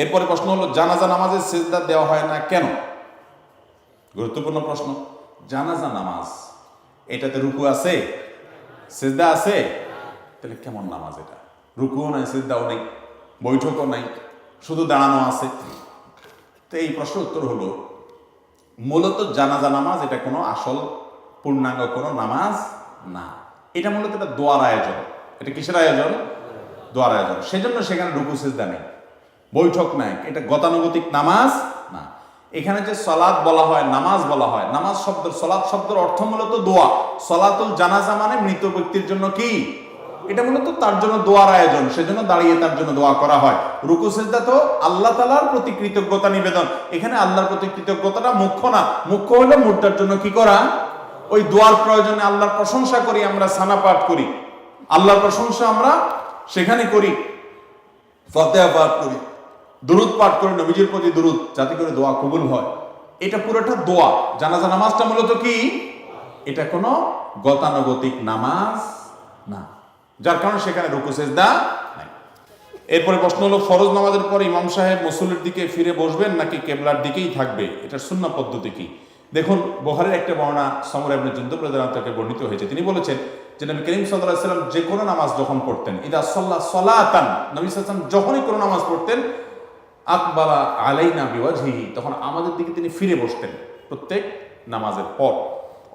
এরপরে প্রশ্ন হলো, জানাজা নামাজে সিজদা দেওয়া হয় না কেন? গুরুত্বপূর্ণ প্রশ্ন। জানাজা নামাজ, এটাতে রুকু আছে, সিজদা আছে, তাহলে কেমন নামাজ এটা? রুকুও নাই, সিজদাও নেই, বৈঠকও নাই, শুধু দাঁড়ানো আছে। তো এই প্রশ্নের উত্তর হলো, মূলত জানাজা নামাজ এটা কোনো আসল পূর্ণাঙ্গ কোনো নামাজ না। এটা মূলত একটা দোয়ার আয়োজন। এটা কিসের আয়োজন? দোয়ার আয়োজন। সেজন্য সেখানে রুকু সিজদা নেই, বৈঠক নাই, এটা গতানুগতিক নামাজ না। এখানে যে সলাত বলা হয়, নামাজ বলা হয়, নামাজ শব্দের, সলাত শব্দের অর্থ মূলত দোয়া। সলাতুল জানাজা মানে মৃত ব্যক্তির জন্য কি, এটা মূলত তার জন্য দোয়ার আয়োজন, সেজন্য দাঁড়িয়ে তার জন্য দোয়া করা হয়। রুকু সিজদা তো আল্লাহ তাআলার প্রতি কৃতজ্ঞতা নিবেদন। এখানে আল্লাহর প্রতি কৃতজ্ঞতাটা মুখ্য না, মুখ্য হলো মুর্দার জন্য কি করা, ওই দোয়ার প্রয়োজনে আল্লাহর প্রশংসা করি, আমরা সানা পাঠ করি, আল্লাহর প্রশংসা আমরা সেখানে করি, ফাতিহা পাঠ করি, দুরূদ পাঠ করি, নবীজির প্রতি দুরূদ, যাতে করে দোয়া কবুল হয়। এটা পুরোটা দোয়া। জানাজা নামাজটা মূলত কি, এটা কোনো গতানুগতিক নামাজ না, যার কারণে সেখানে রুকু সিজদা নাই। এরপরে প্রশ্ন হলো, ফরজ নামাজের পর ইমাম সাহেব মুসল্লির দিকে ফিরে বসবেন নাকি কেবলার দিকেই থাকবে? এটার সুন্নাহ পদ্ধতি কি? দেখুন, বুখারীর একটা বর্ণনা সমর ইবনে জুনদুব রাদিয়াল্লাহু আনহু থেকে বর্ণিত হয়েছে। তিনি বলেছেন যে নবী করিম সাল্লাল্লাহু আলাইহি ওয়াসাল্লাম যে কোনো নামাজ যখন পড়তেন, ইদা সাল্লা সালাতান, নবী সাল্লাল্লাহু আলাইহি ওয়াসাল্লাম যখনই কোনো নামাজ পড়তেন, আকবালা আলাইনা বিওয়াজহিহি, তখন আমাদের দিকে তিনি ফিরে বসতেন প্রত্যেক নামাজের পর।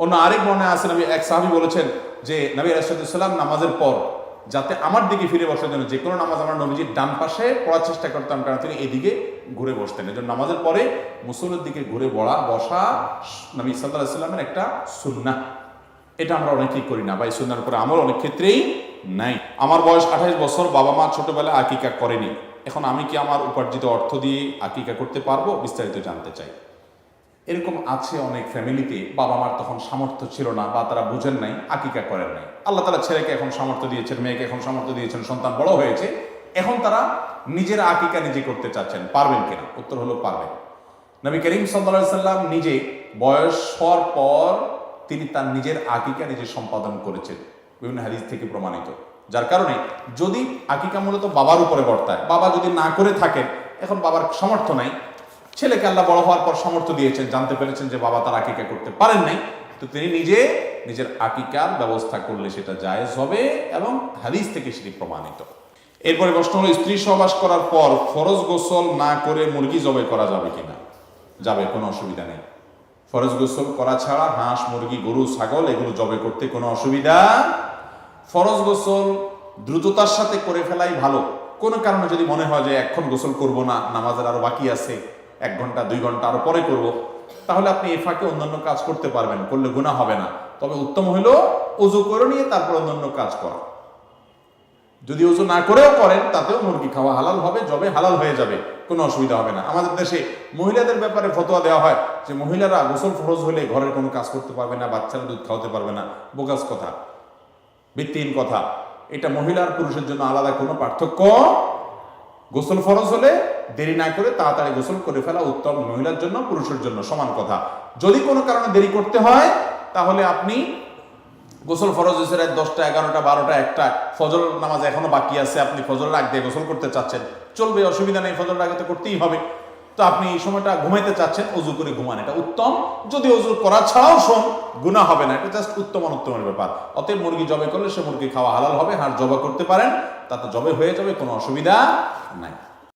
অন্য আরেক বর্ণনায় আছে, নবী এক সাহাবী বলেছেন যে নবী আলাইহিস সালাম নামাজের পর যাতে আমার দিকে ফিরে বসার জন্য যে কোনো নামাজ আমরা নবীজির ডান পাশে পড়ার চেষ্টা করতাম, কারণ তিনি এদিকে ঘুরে বসতেন। এজন্য নামাজের পরে মুসল্লির দিকে ঘুরে বসা নবী সাল্লাল্লাহু আলাইহি ওয়াসাল্লামের একটা সুন্নাহ। এটা আমরা অনেকেই করি না, বা এই সুন্নাহর উপরে আমল অনেক ক্ষেত্রেই নাই। আমার বয়স 28 বছর, বাবা মা ছোটবেলায় আকিকা করেনি, এখন আমি কি আমার উপার্জিত অর্থ দিয়ে আকিকা করতে পারবো? বিস্তারিত জানতে চাই। এরকম আছে অনেক ফ্যামিলিতে, বাবা মার তখন সামর্থ্য ছিল না, বা তারা বুঝেন নাই, আকিকা করেন নাই। আল্লাহ তাআলা ছেলেকে এখন সামর্থ্য দিয়েছেন, মেয়েকে এখন সামর্থ্য দিয়েছেন, সন্তান বড় হয়েছে, এখন তারা নিজের আকিকা নিজে করতে চাচ্ছেন। পারবেন কিনা? উত্তর হলো পারবেন। নবী করিম সাল্লাল্লাহু আলাইহি ওয়াসাল্লাম নিজে বয়স হওয়ার পর তিনি তার নিজের আকিকা নিজে সম্পাদন করেছেন, বিভিন্ন হাদিস থেকে প্রমাণিত। যার কারণে যদি আকিকা মূলত বাবার উপরে বর্তায়, বাবা যদি না করে থাকেন, এখন বাবার সামর্থ্য নাই, ছেলেকে আল্লাহ বড় হওয়ার পর সামর্থ্য দিয়েছেন, জানতে পেরেছেন যে বাবা তার আকিকা করতে পারেন নাই, তো তিনি নিজে নিজের আকিকার ব্যবস্থা করলে সেটা জায়েজ হবে, এবং হাদিস থেকে সেটি প্রমাণিত। এরপরে প্রশ্ন হলো, স্ত্রী সহবাস করার পর ফরজ গোসল না করে মুরগি জবাই করা যাবে কিনা? যাবে, কোনো অসুবিধা নেই। ফরজ গোসল করা ছাড়া হাঁস, মুরগি, গরু, ছাগল এগুলো জবাই করতে কোনো অসুবিধা। ফরজ গোসল দ্রুততার সাথে করে ফেলাই ভালো। কোনো কারণে যদি মনে হয় যে এখন গোসল করব না, নামাজের আরো বাকি আছে, 1 ঘন্টা 2 ঘন্টা আরো পরে করব, তাহলে আপনি এ ফাঁকে অন্যান্য কাজ করতে পারবেন, করলে গুনাহ হবে না। তবে উত্তম হলো ওযু করে নিয়ে তারপর অন্যান্য কাজ করা। যদি ওযু না করেও করেন, তাতেও মুরগি খাওয়া হালাল হবে, জবে হালাল হয়ে যাবে, কোনো অসুবিধা হবে না। আমাদের দেশে মহিলাদের ব্যাপারে ফতোয়া দেওয়া হয় যে মহিলারা গোসল ফরজ হলে ঘরের কোনো কাজ করতে পারবে না, বাচ্চারা দুধ খাওয়াতে পারবে না। বোগাস কথা, ভিত্তিহীন কথা। এটা মহিলার পুরুষের জন্য আলাদা কোনো পার্থক্য। গোসল ফরজ হলে দেরি না করে তাড়াতাড়ি গোসল করে ফেলা উত্তম, মহিলার জন্য পুরুষের জন্য সমান কথা। যদি কোনো কারণে দেরি করতে হয়, তাহলে আপনি গোসল ফরজ হয়েছে রাত 10টা, 11টা, 12টা, 1টা, ফজর নামাজ এখনো বাকি আছে, আপনি ফজরের আগ দিয়ে গোসল করতে চাচ্ছেন, চলবে, অসুবিধা নেই, ফজরের আগে তো করতেই হবে। তো আপনি এই সময়টা ঘুমাইতে চাচ্ছেন, ওযু করে ঘুমান, এটা উত্তম। যদি ওযু করা ছাড়াও গুনাহ হবে না, এটা জাস্ট উত্তম অনুত্তমের ব্যাপার। অতএব মুরগি জবাই করলে সে মুরগি খাওয়া হালাল হবে, হাঁস জবাই করতে পারেন, তাতে জবাই হয়ে যাবে, কোনো অসুবিধা নাই।